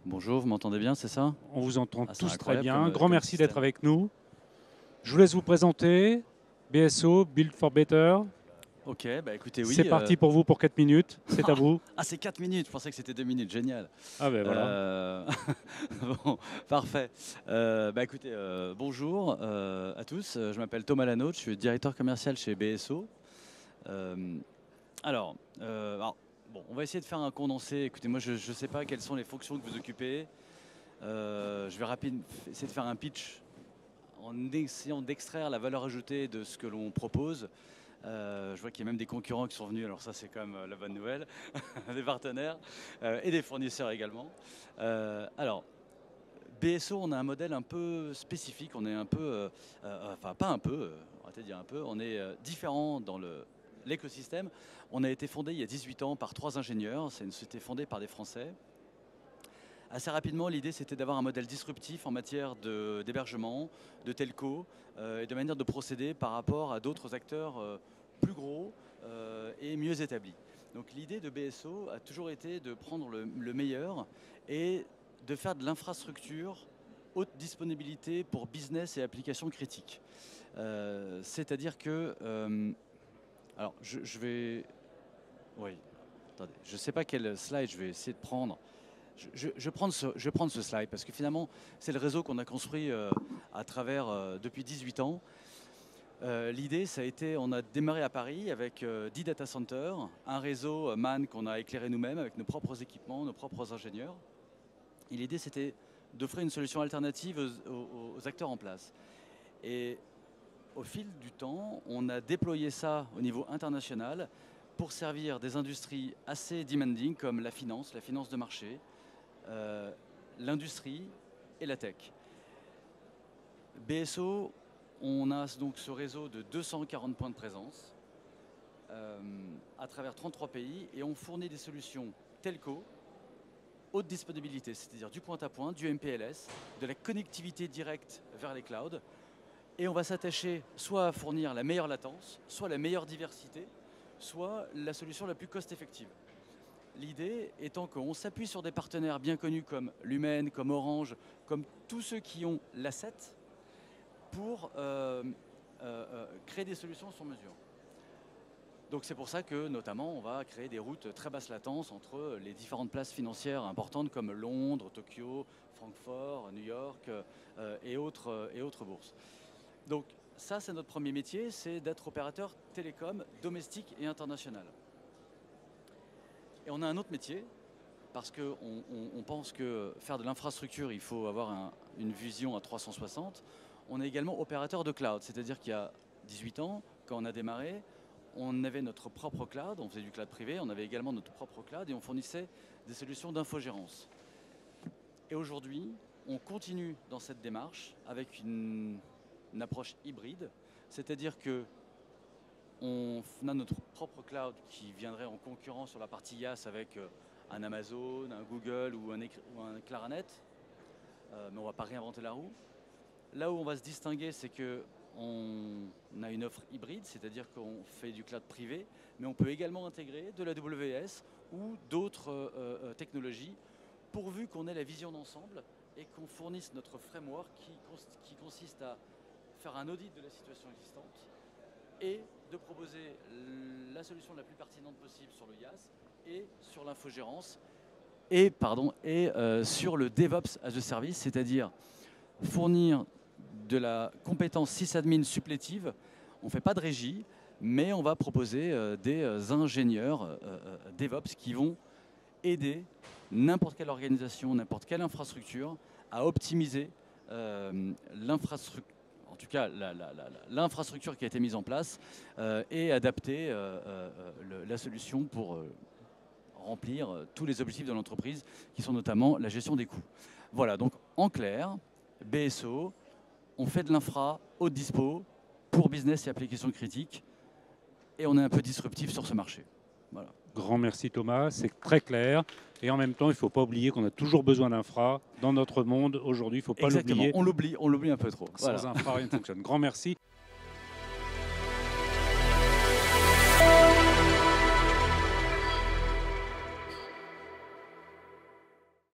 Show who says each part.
Speaker 1: Bonjour, vous m'entendez bien, c'est ça?
Speaker 2: On vous entend
Speaker 1: Ah, c'est
Speaker 2: tous très
Speaker 1: incroyable
Speaker 2: bien. Grand
Speaker 1: comme
Speaker 2: merci d'être
Speaker 1: système.
Speaker 2: avec nous. Je vous laisse vous présenter. BSO, Build for Better.
Speaker 1: Ok, bah écoutez,
Speaker 2: C'est
Speaker 1: oui.
Speaker 2: parti pour vous pour 4 minutes. C'est à vous.
Speaker 1: Ah, c'est 4 minutes, je pensais que c'était 2 minutes, génial.
Speaker 2: Ah ben voilà.
Speaker 1: Euh, Bon, parfait. Bah écoutez, bonjour à tous. Je m'appelle Thomas Lanotte, je suis directeur commercial chez BSO. Euh, alors, bon, on va essayer de faire un condensé. Écoutez, moi je ne sais pas quelles sont les fonctions que vous occupez. Je vais essayer de faire un pitch en essayant d'extraire la valeur ajoutée de ce que l'on propose. Je vois qu'il y a même des concurrents qui sont venus, alors ça c'est quand même la bonne nouvelle, des partenaires et des fournisseurs également. Alors, BSO, on a un modèle un peu spécifique, on est un peu, enfin pas un peu, on va te dire un peu, on est différent dans l'écosystème. On a été fondé il y a 18 ans par 3 ingénieurs, c'est une société fondée par des Français. Assez rapidement, l'idée c'était d'avoir un modèle disruptif en matière d'hébergement, de telco et de manière de procéder par rapport à d'autres acteurs plus gros et mieux établis. Donc l'idée de BSO a toujours été de prendre le meilleur et de faire de l'infrastructure haute disponibilité pour business et applications critiques. C'est-à-dire que, alors je vais, oui, attendez, je ne sais pas quel slide je vais essayer de prendre. Je vais prendre ce slide parce que finalement, c'est le réseau qu'on a construit à travers depuis 18 ans. L'idée, ça a été, on a démarré à Paris avec 10 data centers, un réseau MAN qu'on a éclairé nous-mêmes avec nos propres équipements, nos propres ingénieurs. Et l'idée, c'était d'offrir une solution alternative aux acteurs en place. Et au fil du temps, on a déployé ça au niveau international pour servir des industries assez demanding comme la finance de marché, euh, l'industrie et la tech. BSO, on a donc ce réseau de 240 points de présence à travers 33 pays et on fournit des solutions telco, haute disponibilité, c'est-à-dire du point à point, du MPLS, de la connectivité directe vers les clouds. Et on va s'attacher soit à fournir la meilleure latence, soit la meilleure diversité, soit la solution la plus cost-effective. L'idée étant qu'on s'appuie sur des partenaires bien connus comme Lumen, comme Orange, comme tous ceux qui ont l'asset pour créer des solutions sur mesure. Donc c'est pour ça que notamment on va créer des routes très basse latence entre les différentes places financières importantes comme Londres, Tokyo, Francfort, New York et autres bourses. Donc ça c'est notre premier métier, c'est d'être opérateur télécom domestique et international. Et on a un autre métier, parce qu'on pense que faire de l'infrastructure, il faut avoir une vision à 360. On est également opérateur de cloud, c'est-à-dire qu'il y a 18 ans, quand on a démarré, on avait notre propre cloud, on faisait du cloud privé, on avait également notre propre cloud et on fournissait des solutions d'infogérance. Et aujourd'hui, on continue dans cette démarche avec une approche hybride, c'est-à-dire que on a notre propre cloud qui viendrait en concurrence sur la partie IaaS avec un Amazon, un Google ou un Claranet, mais on ne va pas réinventer la roue. Là où on va se distinguer, c'est qu'on a une offre hybride, c'est-à-dire qu'on fait du cloud privé, mais on peut également intégrer de la WS ou d'autres technologies, pourvu qu'on ait la vision d'ensemble et qu'on fournisse notre framework qui consiste à faire un audit de la situation existante et de proposer la solution la plus pertinente possible sur le IaaS et sur l'infogérance et sur le DevOps as a service, c'est-à-dire fournir de la compétence sysadmin supplétive. On ne fait pas de régie, mais on va proposer des ingénieurs DevOps qui vont aider n'importe quelle organisation, n'importe quelle infrastructure à optimiser l'infrastructure, en tout cas l'infrastructure qui a été mise en place et adapter la solution pour remplir tous les objectifs de l'entreprise qui sont notamment la gestion des coûts. Voilà, donc en clair, BSO, on fait de l'infra haute dispo pour business et applications critiques et on est un peu disruptif sur ce marché. Voilà.
Speaker 2: Grand merci Thomas, c'est très clair. Et en même temps, il ne faut pas oublier qu'on a toujours besoin d'infra dans notre monde aujourd'hui. Il ne faut pas
Speaker 1: Exactement,
Speaker 2: l'oublier.
Speaker 1: on l'oublie un peu trop.
Speaker 2: Sans
Speaker 1: Voilà.
Speaker 2: infra, rien ne fonctionne. Grand merci.